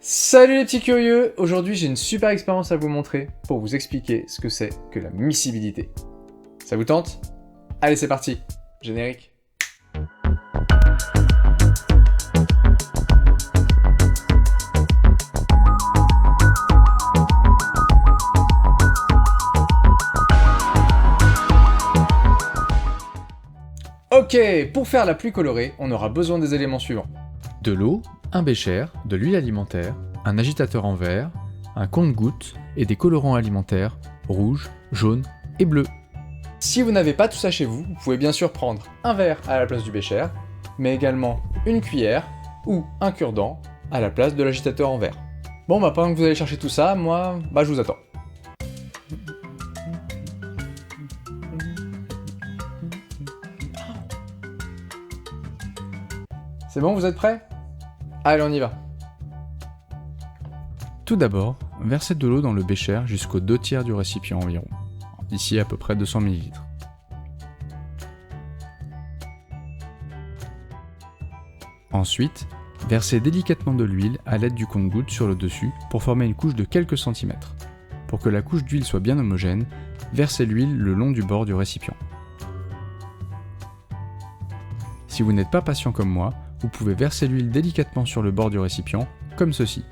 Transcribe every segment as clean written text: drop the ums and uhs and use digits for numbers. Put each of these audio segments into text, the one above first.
Salut les petits curieux! Aujourd'hui j'ai une super expérience à vous montrer pour vous expliquer ce que c'est que la miscibilité. Ça vous tente? Allez c'est parti! Générique. Ok, pour faire la pluie colorée, on aura besoin des éléments suivants. De l'eau, un bécher, de l'huile alimentaire, un agitateur en verre, un compte-gouttes et des colorants alimentaires rouge, jaune et bleu. Si vous n'avez pas tout ça chez vous, vous pouvez bien sûr prendre un verre à la place du bécher, mais également une cuillère ou un cure-dent à la place de l'agitateur en verre. Bon pendant que vous allez chercher tout ça, moi, je vous attends. C'est bon, vous êtes prêts? Allez, on y va. Tout d'abord, versez de l'eau dans le bécher jusqu'aux 2/3 du récipient environ, ici à peu près 200 ml. Ensuite, versez délicatement de l'huile à l'aide du compte-gouttes sur le dessus pour former une couche de quelques centimètres. Pour que la couche d'huile soit bien homogène, versez l'huile le long du bord du récipient. Si vous n'êtes pas patient comme moi, vous pouvez verser l'huile délicatement sur le bord du récipient, comme ceci.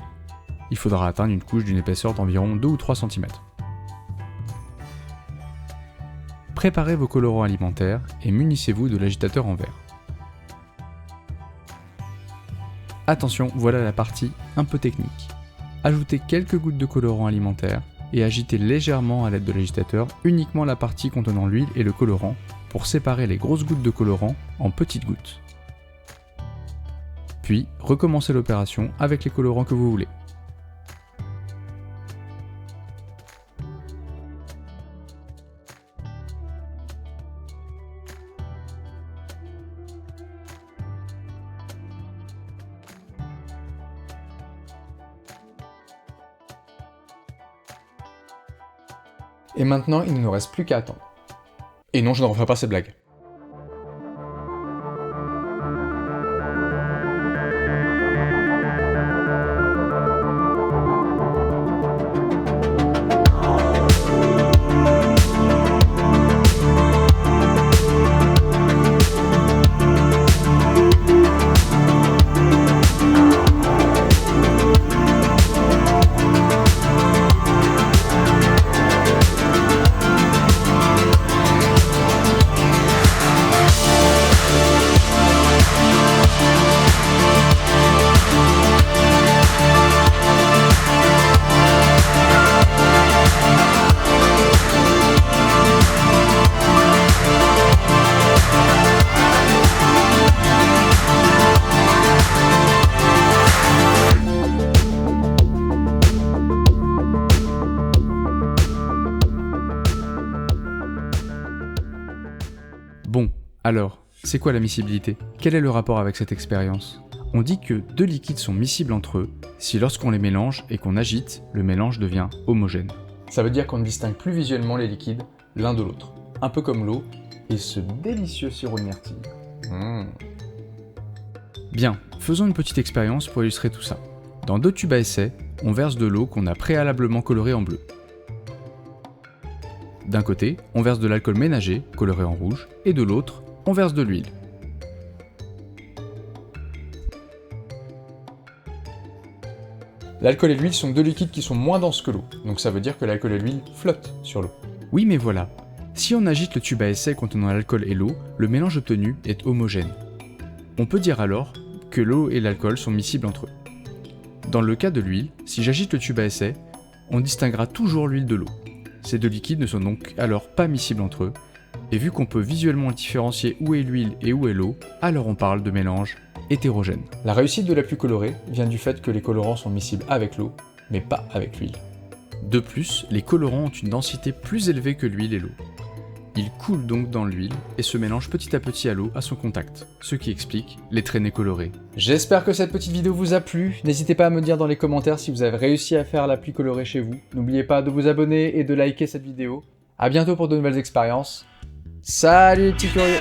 Il faudra atteindre une couche d'une épaisseur d'environ 2 ou 3 cm. Préparez vos colorants alimentaires et munissez-vous de l'agitateur en verre. Attention, voilà la partie un peu technique. Ajoutez quelques gouttes de colorant alimentaire et agitez légèrement à l'aide de l'agitateur uniquement la partie contenant l'huile et le colorant pour séparer les grosses gouttes de colorant en petites gouttes. Puis, recommencez l'opération avec les colorants que vous voulez. Et maintenant, il ne nous reste plus qu'à attendre. Et non, je ne referai pas ces blagues. Bon, alors, c'est quoi la miscibilité? Quel est le rapport avec cette expérience? On dit que deux liquides sont miscibles entre eux si lorsqu'on les mélange et qu'on agite, le mélange devient homogène. Ça veut dire qu'on ne distingue plus visuellement les liquides l'un de l'autre. Un peu comme l'eau et ce délicieux sirop de myrtille. Bien, faisons une petite expérience pour illustrer tout ça. Dans deux tubes à essai, on verse de l'eau qu'on a préalablement colorée en bleu. D'un côté, on verse de l'alcool ménager, coloré en rouge, et de l'autre, on verse de l'huile. L'alcool et l'huile sont deux liquides qui sont moins denses que l'eau, donc ça veut dire que l'alcool et l'huile flottent sur l'eau. Oui, mais voilà. Si on agite le tube à essai contenant l'alcool et l'eau, le mélange obtenu est homogène. On peut dire alors que l'eau et l'alcool sont miscibles entre eux. Dans le cas de l'huile, si j'agite le tube à essai, on distinguera toujours l'huile de l'eau. Ces deux liquides ne sont donc alors pas miscibles entre eux, et vu qu'on peut visuellement différencier où est l'huile et où est l'eau, alors on parle de mélange hétérogène. La réussite de la pluie colorée vient du fait que les colorants sont miscibles avec l'eau, mais pas avec l'huile. De plus, les colorants ont une densité plus élevée que l'huile et l'eau. Ils coulent donc dans l'huile et se mélangent petit à petit à l'eau à son contact, ce qui explique les traînées colorées. J'espère que cette petite vidéo vous a plu. N'hésitez pas à me dire dans les commentaires si vous avez réussi à faire la pluie colorée chez vous. N'oubliez pas de vous abonner et de liker cette vidéo. A bientôt pour de nouvelles expériences. Salut les petits curieux!